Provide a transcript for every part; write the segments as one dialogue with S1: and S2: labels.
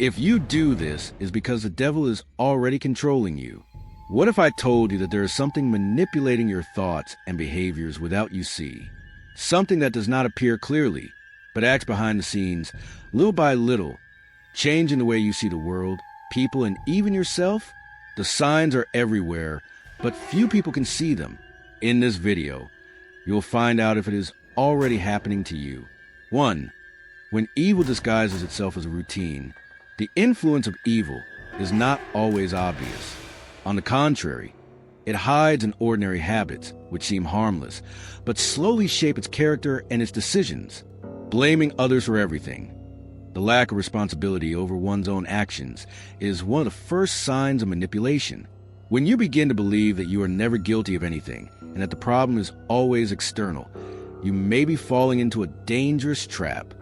S1: If you do this, it's because the devil is already controlling you. What if I told you that there is something manipulating your thoughts and behaviors without you see? Something that does not appear clearly, but acts behind the scenes, little by little, changing the way you see the world, people, and even yourself? The signs are everywhere, but few people can see them. In this video, you'll find out if it is already happening to you. 1. When evil disguises itself as a routine, the influence of evil is not always obvious. On the contrary, it hides in ordinary habits, which seem harmless, but slowly shape its character and its decisions, blaming others for everything. The lack of responsibility over one's own actions is one of the first signs of manipulation. When you begin to believe that you are never guilty of anything and that the problem is always external, you may be falling into a dangerous trap.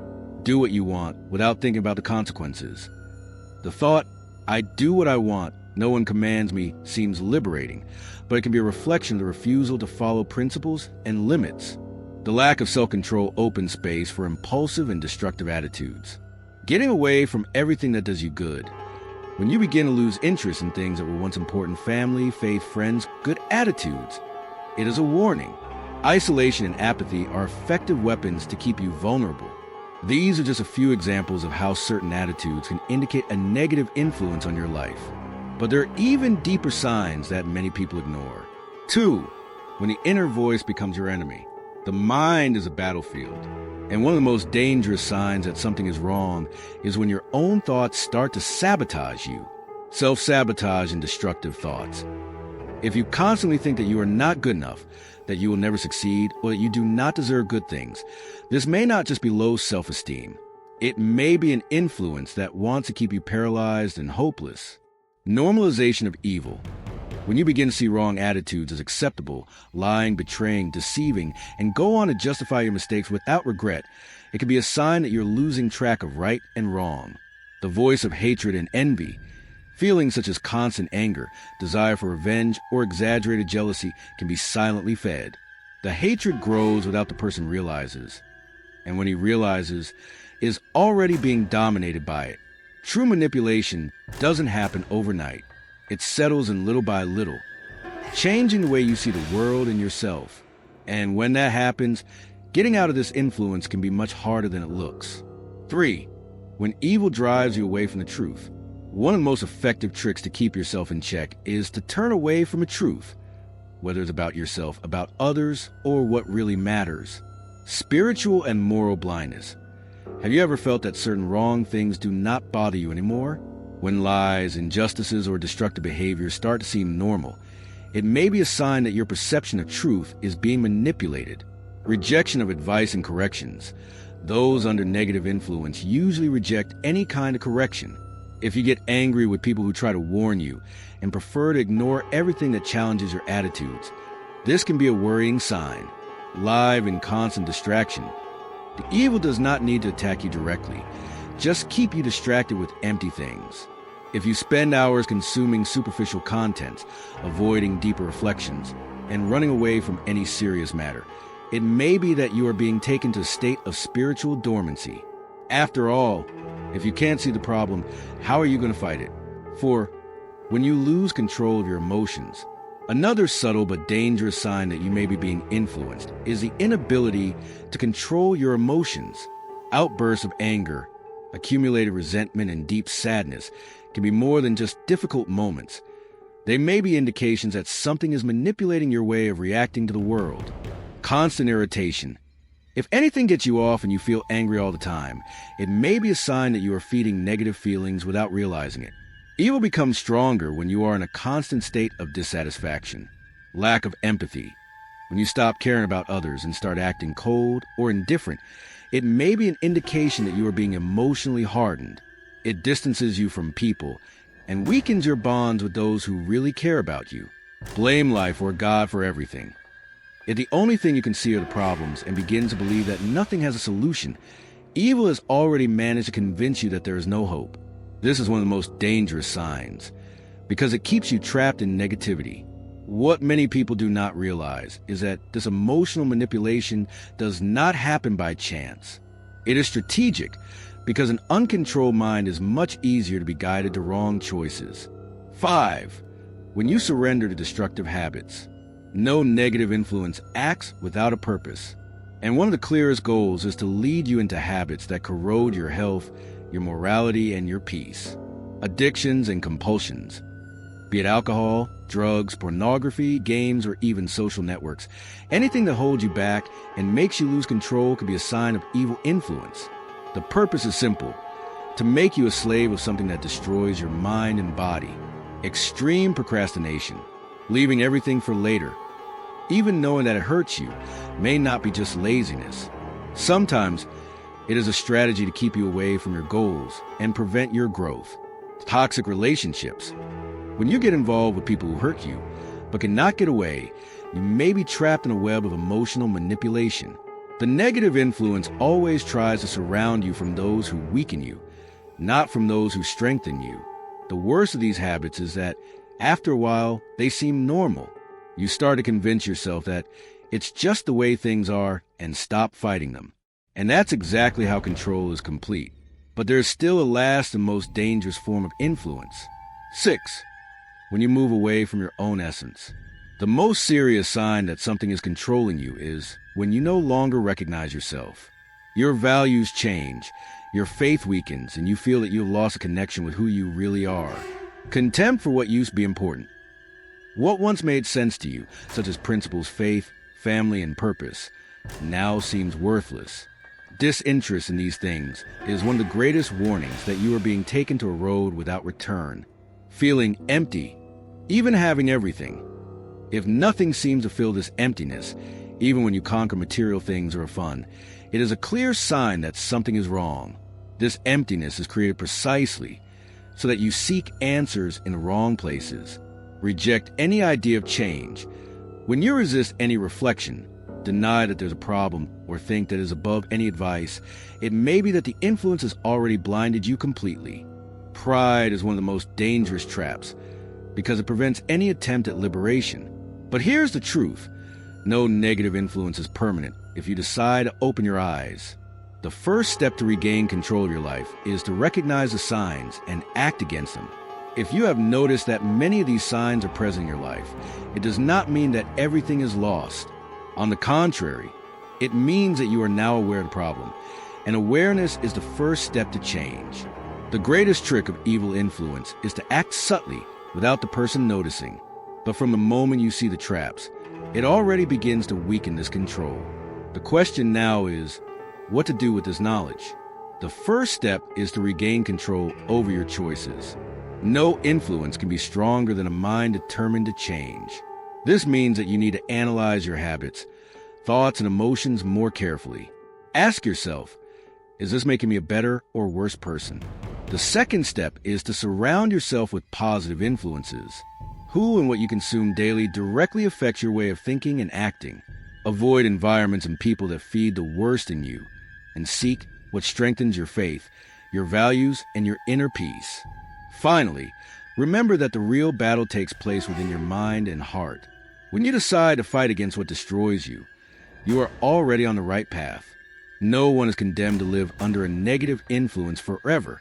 S1: Do what you want without thinking about the consequences. The thought, I do what I want, no one commands me, seems liberating, but it can be a reflection of the refusal to follow principles and limits. The lack of self-control opens space for impulsive and destructive attitudes. Getting away from everything that does you good. When you begin to lose interest in things that were once important, family, faith, friends, good attitudes, it is a warning. Isolation and apathy are effective weapons to keep you vulnerable. These are just a few examples of how certain attitudes can indicate a negative influence on your life. But there are even deeper signs that many people ignore. 2. When the inner voice becomes your enemy. The mind is a battlefield. And one of the most dangerous signs that something is wrong is when your own thoughts start to sabotage you. Self-sabotage and destructive thoughts. If you constantly think that you are not good enough, that you will never succeed, or that you do not deserve good things, this may not just be low self-esteem. It may be an influence that wants to keep you paralyzed and hopeless. Normalization of evil. When you begin to see wrong attitudes as acceptable, lying, betraying, deceiving, and go on to justify your mistakes without regret, it can be a sign that you're losing track of right and wrong. The voice of hatred and envy. Feelings such as constant anger, desire for revenge, or exaggerated jealousy can be silently fed. The hatred grows without the person realizes. And when he realizes, is already being dominated by it. True manipulation doesn't happen overnight. It settles in little by little, changing the way you see the world and yourself. And when that happens, getting out of this influence can be much harder than it looks. 3. When evil drives you away from the truth. One of the most effective tricks to keep yourself in check is to turn away from a truth, whether it's about yourself, about others, or what really matters. Spiritual and moral blindness. Have you ever felt that certain wrong things do not bother you anymore? When lies, injustices, or destructive behaviors start to seem normal, it may be a sign that your perception of truth is being manipulated. Rejection of advice and corrections. Those under negative influence usually reject any kind of correction. If you get angry with people who try to warn you and prefer to ignore everything that challenges your attitudes, this can be a worrying sign. Live and constant distraction. The evil does not need to attack you directly. Just keep you distracted with empty things. If you spend hours consuming superficial content, avoiding deeper reflections, and running away from any serious matter, it may be that you are being taken to a state of spiritual dormancy. After all, if you can't see the problem, how are you going to fight it? 4. When you lose control of your emotions. Another subtle but dangerous sign that you may be being influenced is the inability to control your emotions. Outbursts of anger, accumulated resentment, and deep sadness can be more than just difficult moments. They may be indications that something is manipulating your way of reacting to the world. Constant irritation. If anything gets you off and you feel angry all the time, it may be a sign that you are feeding negative feelings without realizing it. Evil becomes stronger when you are in a constant state of dissatisfaction. Lack of empathy. When you stop caring about others and start acting cold or indifferent, it may be an indication that you are being emotionally hardened. It distances you from people and weakens your bonds with those who really care about you. Blame life or God for everything. If the only thing you can see are the problems and begin to believe that nothing has a solution, evil has already managed to convince you that there is no hope. This is one of the most dangerous signs, because it keeps you trapped in negativity. What many people do not realize is that this emotional manipulation does not happen by chance. It is strategic, because an uncontrolled mind is much easier to be guided to wrong choices. 5. When you surrender to destructive habits. No negative influence acts without a purpose. And one of the clearest goals is to lead you into habits that corrode your health, your morality, and your peace. Addictions and compulsions. Be it alcohol, drugs, pornography, games, or even social networks. Anything that holds you back and makes you lose control could be a sign of evil influence. The purpose is simple: to make you a slave of something that destroys your mind and body. Extreme procrastination, leaving everything for later. Even knowing that it hurts you may not be just laziness. Sometimes it is a strategy to keep you away from your goals and prevent your growth. Toxic relationships. When you get involved with people who hurt you, but cannot get away, you may be trapped in a web of emotional manipulation. The negative influence always tries to surround you from those who weaken you, not from those who strengthen you. The worst of these habits is that, after a while, they seem normal. You start to convince yourself that it's just the way things are and stop fighting them. And that's exactly how control is complete. But there's still a last and most dangerous form of influence. 6. When you move away from your own essence. The most serious sign that something is controlling you is when you no longer recognize yourself. Your values change, your faith weakens, and you feel that you have lost a connection with who you really are. Contempt for what used to be important. What once made sense to you, such as principles, faith, family, and purpose, now seems worthless. Disinterest in these things is one of the greatest warnings that you are being taken to a road without return. Feeling empty, even having everything. If nothing seems to fill this emptiness, even when you conquer material things or fun, it is a clear sign that something is wrong. This emptiness is created precisely so that you seek answers in the wrong places. Reject any idea of change. When you resist any reflection, deny that there's a problem, or think that it is above any advice, it may be that the influence has already blinded you completely. Pride is one of the most dangerous traps because it prevents any attempt at liberation. But here's the truth. No negative influence is permanent if you decide to open your eyes. The first step to regain control of your life is to recognize the signs and act against them. If you have noticed that many of these signs are present in your life, it does not mean that everything is lost. On the contrary, it means that you are now aware of the problem, and awareness is the first step to change. The greatest trick of evil influence is to act subtly without the person noticing. But from the moment you see the traps, it already begins to weaken this control. The question now is, what to do with this knowledge? The first step is to regain control over your choices. No influence can be stronger than a mind determined to change. This means that you need to analyze your habits, thoughts, and emotions more carefully. Ask yourself, is this making me a better or worse person? The second step is to surround yourself with positive influences. Who and what you consume daily directly affects your way of thinking and acting. Avoid environments and people that feed the worst in you, and seek what strengthens your faith, your values, and your inner peace. Finally, remember that the real battle takes place within your mind and heart. When you decide to fight against what destroys you, you are already on the right path. No one is condemned to live under a negative influence forever.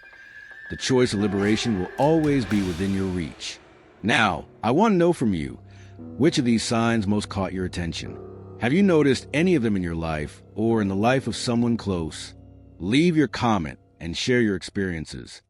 S1: The choice of liberation will always be within your reach. Now, I want to know from you, which of these signs most caught your attention? Have you noticed any of them in your life or in the life of someone close? Leave your comment and share your experiences.